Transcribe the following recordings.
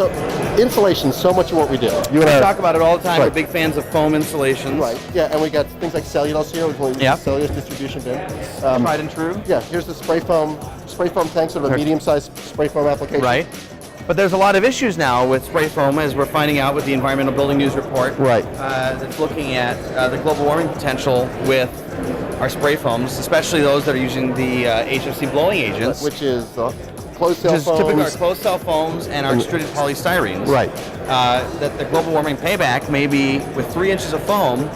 So insulation is so much of what we do. We talk about it all the time. Right. We're big fans of foam insulations. Right. Yeah, and we got things like cellulose here. We're going to use the cellulose distribution bin. Tried and true. Yeah. Here's the spray foam tank, sort of a medium-sized spray foam application. Right. But there's a lot of issues now with spray foam, as we're finding out with the Environmental Building News report. Right. That's looking at the global warming potential with our spray foams, especially those that are using the HFC blowing agents. Which is closed cell foams. Typically our closed cell foams and our extruded polystyrenes. Right. That the global warming payback may be, with 3 inches of foam,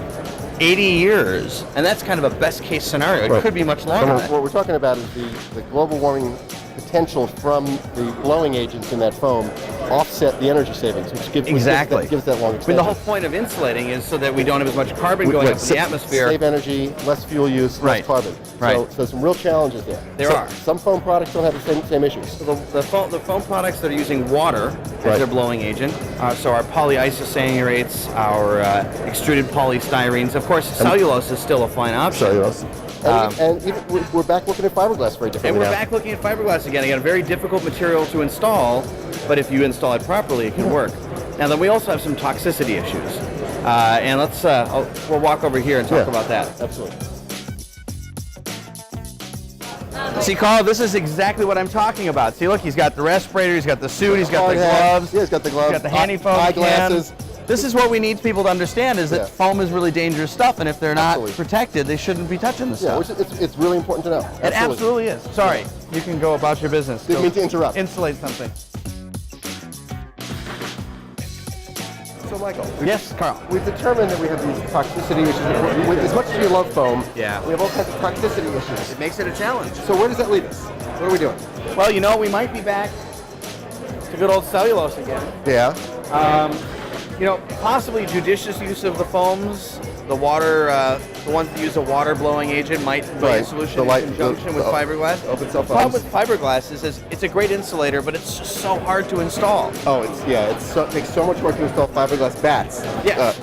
80 years. And that's kind of a best case scenario. It could be much longer. So what we're talking about is the global warming potential from the blowing agents in that foam offset the energy savings, which gives that long extension. I mean, the whole point of insulating is so that we don't have as much carbon going up in the atmosphere. Save energy, less fuel use, less carbon. Right. So there's some real challenges there. There are. Some foam products don't have the same issues. So the foam products that are using water as their blowing agent, so our polyisocyanates, our extruded polystyrenes, of course, cellulose is still a fine option. Cellulose. And we're back looking at fiberglass very differently. And we're back looking at fiberglass again. Again, a very difficult material to install, but if you install it properly, it can work. Now, then we also have some toxicity issues. And we'll walk over here and talk about that. Absolutely. See, Carl, this is exactly what I'm talking about. See, look, he's got the respirator, he's got the suit, he's got the gloves. Yeah, he's got the gloves. He's got the handy foam eyeglasses. This is what we need people to understand, is that foam is really dangerous stuff, and if they're not protected, they shouldn't be touching this stuff. Yeah, it's really important to know. It absolutely is. Sorry, you can go about your business. Didn't mean to interrupt. Insulate something. So, Michael. Yes, Carl. We've determined that we have these toxicity issues. As much as you love foam, we have all kinds of toxicity issues. It makes it a challenge. So where does that leave us? What are we doing? Well, you know, we might be back to good old cellulose again. Yeah. You know, possibly judicious use of the foams. The water, the ones that use a water blowing agent might be a solution in conjunction with fiberglass. The problem with fiberglass is it's a great insulator, but it's just so hard to install. Oh, it takes so much work to install fiberglass bats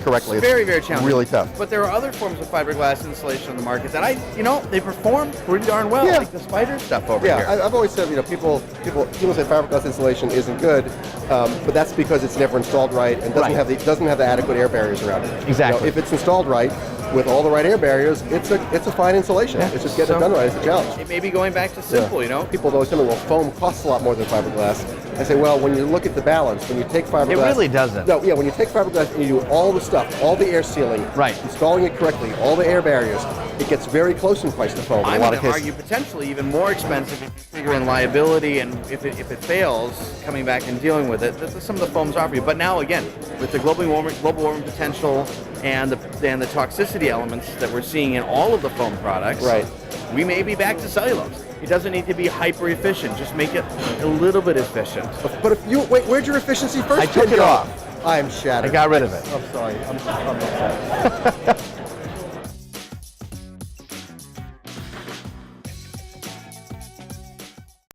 correctly. It's very, very challenging. Really tough. But there are other forms of fiberglass insulation on the market that they perform pretty darn well, like the spider stuff over here. Yeah, I've always said, people say fiberglass insulation isn't good, but that's because it's never installed right and doesn't have the adequate air barriers around it. Exactly. If it's installed right with all the right air barriers, it's a fine insulation. It's just getting it done right. It's a challenge. It may be going back to simple, you know. People always tell me, well, foam costs a lot more than fiberglass. I say, well, when you look at the balance, when you take fiberglass, it really doesn't. No, yeah, when you take fiberglass and you do all the stuff, all the air sealing, installing it correctly, all the air barriers, it gets very close in price to foam. I'm going to argue potentially even more expensive if you figure in liability and if it fails, coming back and dealing with it. Some of the foams offer you. But now again, with the global warming potential and the toxicity elements that we're seeing in all of the foam products, we may be back to cellulose. It doesn't need to be hyper efficient. Just make it a little bit efficient. But if you where'd your efficiency first? I took it off. I am shattered. I got rid of it. I'm sorry. I'm upset.